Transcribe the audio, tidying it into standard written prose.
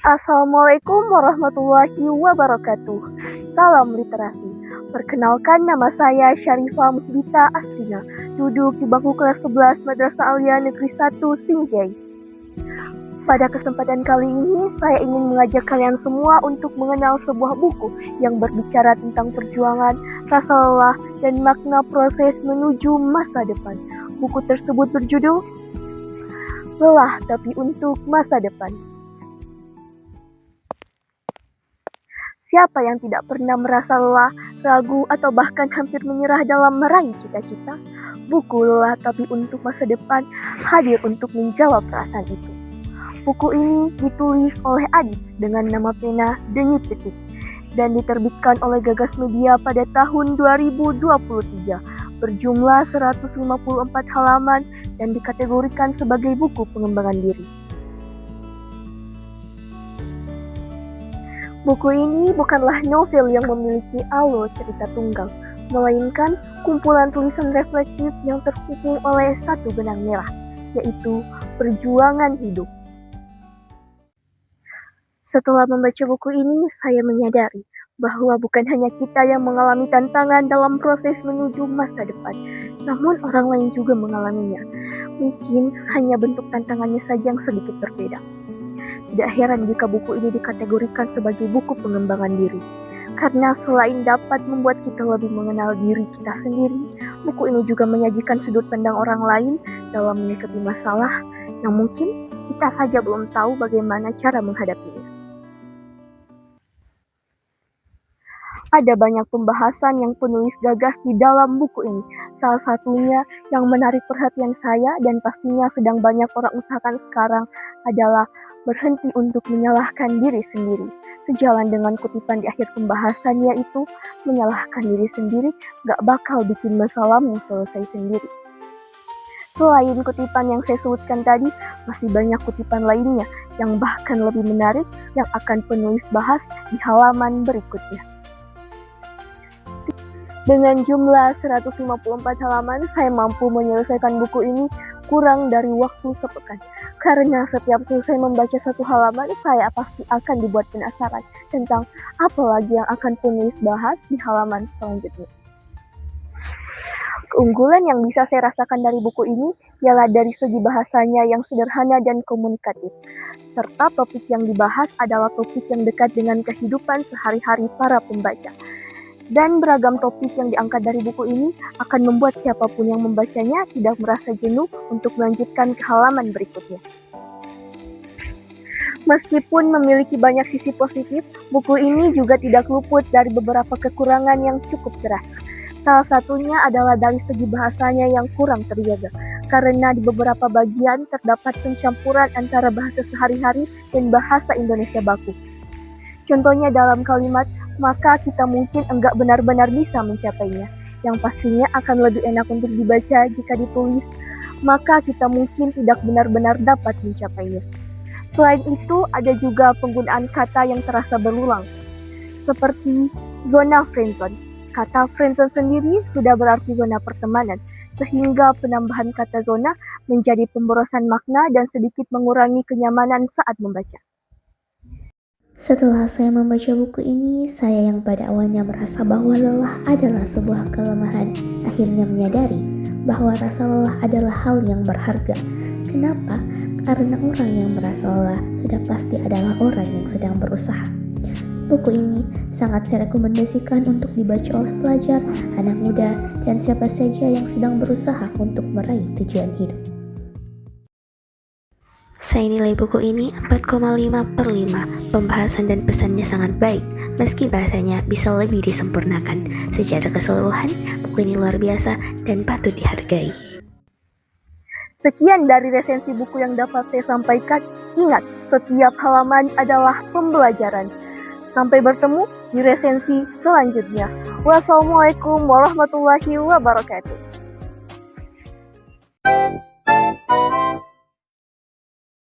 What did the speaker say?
Assalamualaikum warahmatullahi wabarakatuh. Salam literasi. Perkenalkan, nama saya Syarifah Musbita Asrina, duduk di bangku kelas 11 Madrasah Alia Negeri 1 Sinjai. Pada kesempatan kali ini, saya ingin mengajak kalian semua untuk mengenal sebuah buku yang berbicara tentang perjuangan, rasa lelah, dan makna proses menuju masa depan. Buku tersebut berjudul Lelah Tapi Untuk Masa Depan. Siapa yang tidak pernah merasa lelah, ragu, atau bahkan hampir menyerah dalam meraih cita-cita? Buku Lelah Tapi Untuk Masa Depan hadir untuk menjawab perasaan itu. Buku ini ditulis oleh Adits dengan nama pena Denyut Detik dan diterbitkan oleh Gagas Media pada tahun 2023, berjumlah 154 halaman dan dikategorikan sebagai buku pengembangan diri. Buku ini bukanlah novel yang memiliki alur cerita tunggal, melainkan kumpulan tulisan reflektif yang terkungkung oleh satu benang merah, yaitu perjuangan hidup. Setelah membaca buku ini, saya menyadari bahwa bukan hanya kita yang mengalami tantangan dalam proses menuju masa depan, namun orang lain juga mengalaminya. Mungkin hanya bentuk tantangannya saja yang sedikit berbeda. Tidak heran jika buku ini dikategorikan sebagai buku pengembangan diri. Karena selain dapat membuat kita lebih mengenal diri kita sendiri, buku ini juga menyajikan sudut pandang orang lain dalam menyikapi masalah yang mungkin kita saja belum tahu bagaimana cara menghadapinya. Ada banyak pembahasan yang penulis gagas di dalam buku ini. Salah satunya yang menarik perhatian saya dan pastinya sedang banyak orang usahakan sekarang adalah berhenti untuk menyalahkan diri sendiri. Sejalan dengan kutipan di akhir pembahasannya itu, menyalahkan diri sendiri gak bakal bikin masalahmu selesai sendiri. Selain kutipan yang saya sebutkan tadi, masih banyak kutipan lainnya yang bahkan lebih menarik yang akan penulis bahas di halaman berikutnya. Dengan jumlah 154 halaman, saya mampu menyelesaikan buku ini kurang dari waktu sepekan. Karena setiap selesai membaca satu halaman, saya pasti akan dibuat penasaran tentang apa lagi yang akan penulis bahas di halaman selanjutnya. Keunggulan yang bisa saya rasakan dari buku ini ialah dari segi bahasanya yang sederhana dan komunikatif, serta topik yang dibahas adalah topik yang dekat dengan kehidupan sehari-hari para pembaca. Dan beragam topik yang diangkat dari buku ini akan membuat siapapun yang membacanya tidak merasa jenuh untuk melanjutkan ke halaman berikutnya. Meskipun memiliki banyak sisi positif, buku ini juga tidak luput dari beberapa kekurangan yang cukup keras. Salah satunya adalah dari segi bahasanya yang kurang terjaga, karena di beberapa bagian terdapat pencampuran antara bahasa sehari-hari dan bahasa Indonesia baku. Contohnya dalam kalimat, maka kita mungkin enggak benar-benar bisa mencapainya. Yang pastinya akan lebih enak untuk dibaca jika ditulis, maka kita mungkin tidak benar-benar dapat mencapainya. Selain itu, ada juga penggunaan kata yang terasa berulang, seperti zona friendzone. Kata friendzone sendiri sudah berarti zona pertemanan, sehingga penambahan kata zona menjadi pemborosan makna dan sedikit mengurangi kenyamanan saat membaca. Setelah saya membaca buku ini, saya yang pada awalnya merasa bahwa lelah adalah sebuah kelemahan, akhirnya menyadari bahwa rasa lelah adalah hal yang berharga. Kenapa? Karena orang yang merasa lelah sudah pasti adalah orang yang sedang berusaha. Buku ini sangat saya rekomendasikan untuk dibaca oleh pelajar, anak muda, dan siapa saja yang sedang berusaha untuk meraih tujuan hidup. Saya nilai buku ini 4,5/5. Pembahasan dan pesannya sangat baik, meski bahasanya bisa lebih disempurnakan. Secara keseluruhan, buku ini luar biasa dan patut dihargai. Sekian dari resensi buku yang dapat saya sampaikan. Ingat, setiap halaman adalah pembelajaran. Sampai bertemu di resensi selanjutnya. Wassalamualaikum warahmatullahi wabarakatuh.